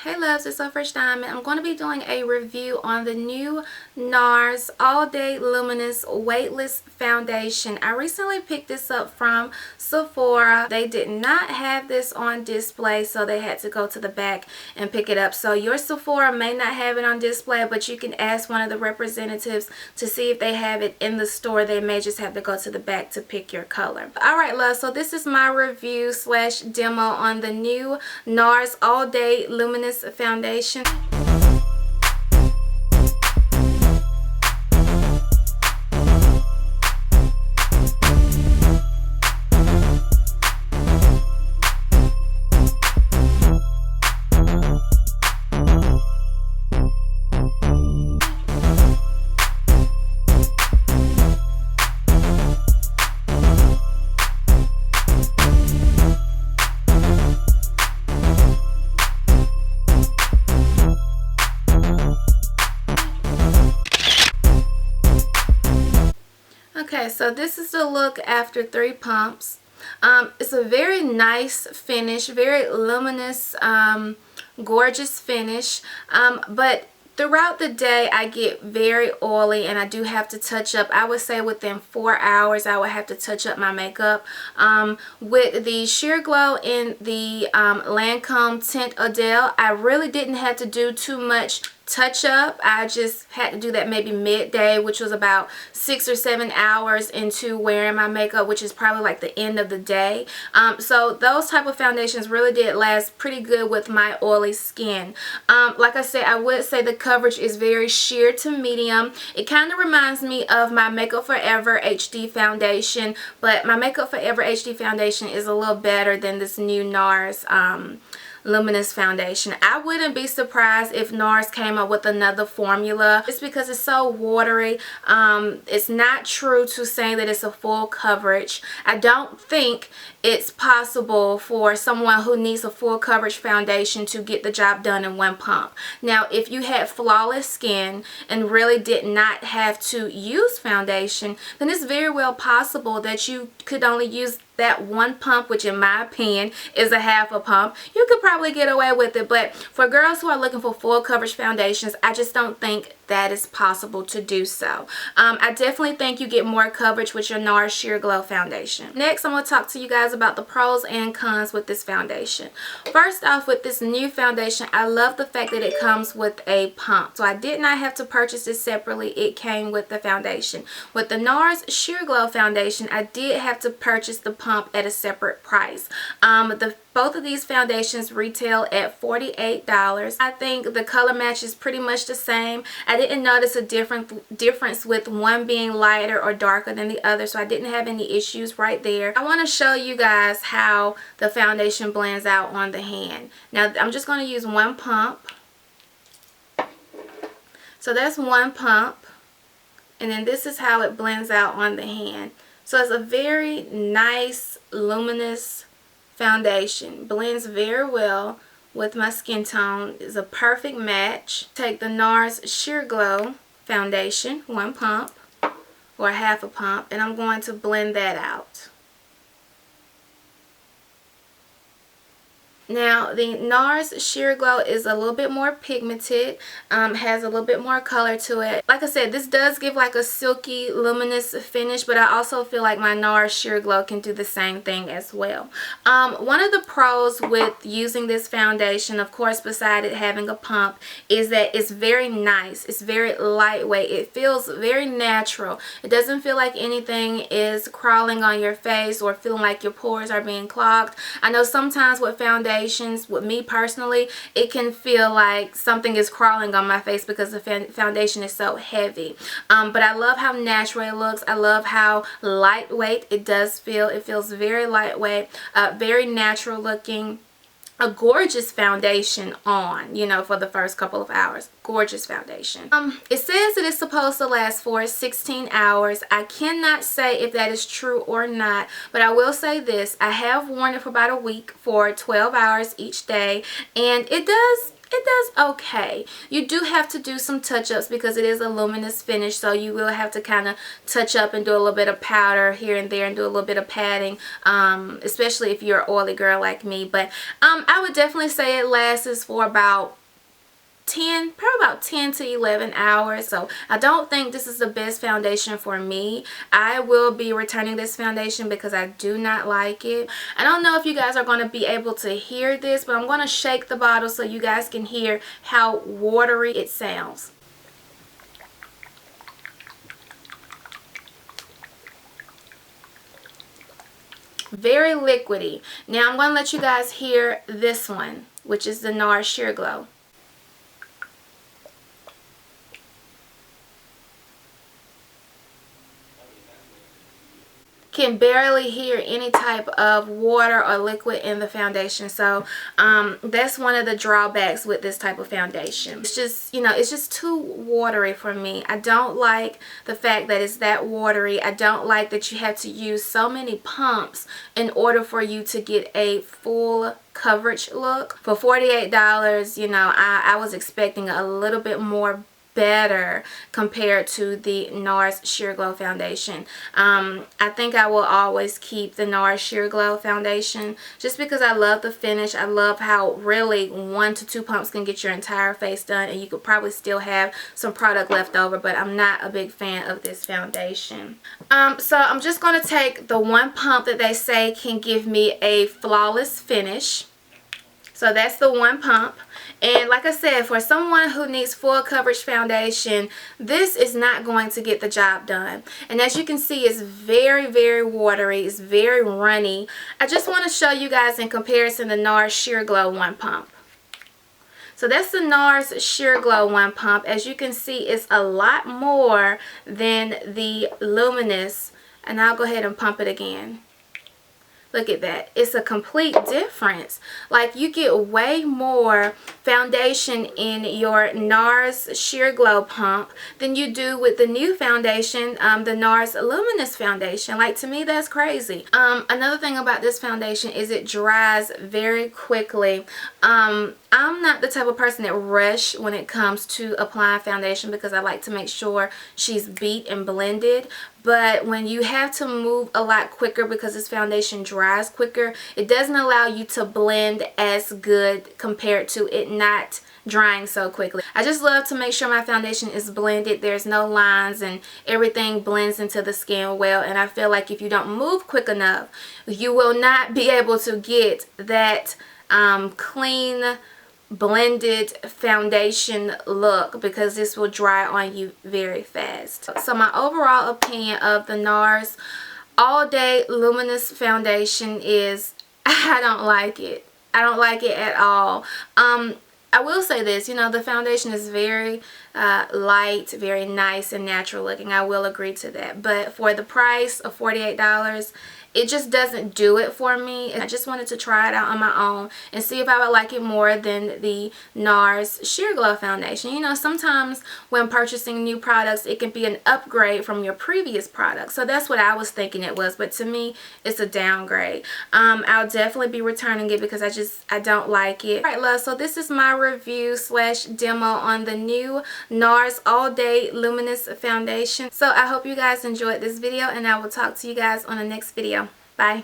Hey loves, it's sofreshdyamond. I'm going to be doing a review on the new Nars All Day Luminous Weightless Foundation. I recently picked this up from Sephora. They did not have this on display, so they had to go to the back and pick it up. So your Sephora may not have it on display, but you can ask one of the representatives to see if they have it in the store. They may just have to go to the back to pick your color. Alright loves, so this is my review slash demo on the new Nars All Day Luminous Foundation. Okay, so this is the look after 3 pumps. It's a very nice finish, very luminous, gorgeous finish, but throughout the day I get very oily and I do have to touch up. I would say within 4 hours I would have to touch up my makeup. With the Sheer Glow in the Lancome Tint Adele, I really didn't have to do too much touch up. I just had to do that maybe midday, which was about 6 or 7 hours into wearing my makeup, which is probably like the end of the day. So those type of foundations really did last pretty good with my oily skin. Like I said, I would say the coverage is very sheer to medium. It kind of reminds me of my Makeup Forever HD foundation, but my Makeup Forever HD foundation is a little better than this new Nars Luminous foundation. I wouldn't be surprised if Nars came up with another formula just because it's so watery. It's not true to say that it's a full coverage. I don't think it's possible for someone who needs a full coverage foundation to get the job done in 1 pump. Now, if you had flawless skin and really did not have to use foundation, then it's very well possible that you could only use that 1 pump, which in my opinion is a half a pump. You could probably get away with it, but for girls who are looking for full coverage foundations, I just don't think that is possible to do so. I definitely think you get more coverage with your Nars Sheer Glow foundation. Next, I'm going to talk to you guys about the pros and cons with this foundation. First off, with this new foundation, I love the fact that it comes with a pump. So I did not have to purchase this separately. It came with the foundation. With the Nars Sheer Glow foundation, I did have to purchase the pump at a separate price. Both of these foundations retail at $48. I think the color match is pretty much the same. I didn't notice a difference with one being lighter or darker than the other, so I didn't have any issues right there. I want to show you guys how the foundation blends out on the hand. Now, I'm just going to use 1 pump. So that's 1 pump. And then this is how it blends out on the hand. So it's a very nice, luminous foundation. Blends very well with my skin tone. It's a perfect match. Take the Nars Sheer Glow foundation, 1 pump or half a pump, and I'm going to blend that out. Now, the Nars Sheer Glow is a little bit more pigmented, has a little bit more color to it. Like I said, this does give like a silky, luminous finish, but I also feel like my Nars Sheer Glow can do the same thing as well. One of the pros with using this foundation, of course, beside it having a pump, is that it's very nice. It's very lightweight. It feels very natural. It doesn't feel like anything is crawling on your face or feeling like your pores are being clogged. I know sometimes with foundation, with me personally, it can feel like something is crawling on my face because the foundation is so heavy. But I love how natural it looks. I love how lightweight it does feel. It feels very lightweight, very natural looking. A gorgeous foundation on, you know, for the first couple of hours. Gorgeous foundation. It says that it's supposed to last for 16 hours. I cannot say if that is true or not, but I will say this. I have worn it for about a week for 12 hours each day, and it does it does okay. You do have to do some touch-ups because it is a luminous finish, so you will have to kind of touch up and do a little bit of powder here and there and do a little bit of padding, especially if you're an oily girl like me. But I would definitely say it lasts for about probably about 10 to 11 hours. So I don't think this is the best foundation for me. I will be returning this foundation because I do not like it. I don't know if you guys are going to be able to hear this, but I'm going to shake the bottle so you guys can hear how watery it sounds. Very liquidy. Now I'm going to let you guys hear this one, which is the Nars Sheer Glow. Can barely hear any type of water or liquid in the foundation. So that's one of the drawbacks with this type of foundation. It's just, you know, it's just too watery for me. I don't like the fact that it's that watery. I don't like that you have to use so many pumps in order for you to get a full coverage look. For $48, you know, I was expecting a little bit more better compared to the Nars Sheer Glow foundation. I think I will always keep the Nars Sheer Glow foundation just because I love the finish. I love how really 1 to 2 pumps can get your entire face done, and you could probably still have some product left over, but I'm not a big fan of this foundation. So I'm just going to take the 1 pump that they say can give me a flawless finish. So that's the 1 pump. And like I said, for someone who needs full coverage foundation, this is not going to get the job done. And as you can see, it's very, very watery. It's very runny. I just want to show you guys in comparison the Nars Sheer Glow 1 pump. So that's the Nars Sheer Glow 1 pump. As you can see, it's a lot more than the Luminous. And I'll go ahead and pump it again. Look at that. It's a complete difference. Like, you get way more foundation in your Nars Sheer Glow pump than you do with the new foundation, the Nars Luminous foundation. Like, to me, that's crazy. Another thing about this foundation is it dries very quickly. I'm not the type of person that rush when it comes to applying foundation because I like to make sure she's beat and blended. But when you have to move a lot quicker because this foundation dries quicker, it doesn't allow you to blend as good compared to it not drying so quickly. I just love to make sure my foundation is blended. There's no lines and everything blends into the skin well. And I feel like if you don't move quick enough, you will not be able to get that clean blended foundation look because this will dry on you very fast. So my overall opinion of the Nars All Day Luminous foundation is I don't like it. I don't like it at all. I will say this, you know, the foundation is very light, very nice and natural looking. I will agree to that. But for the price of $48, it just doesn't do it for me. I just wanted to try it out on my own and see if I would like it more than the Nars Sheer Glow foundation. You know, sometimes when purchasing new products, it can be an upgrade from your previous product. So that's what I was thinking it was. But to me, it's a downgrade. I'll definitely be returning it because I don't like it. Alright, love, so this is my review / demo on the new Nars All Day Luminous foundation. So I hope you guys enjoyed this video, and I will talk to you guys on the next video. Bye.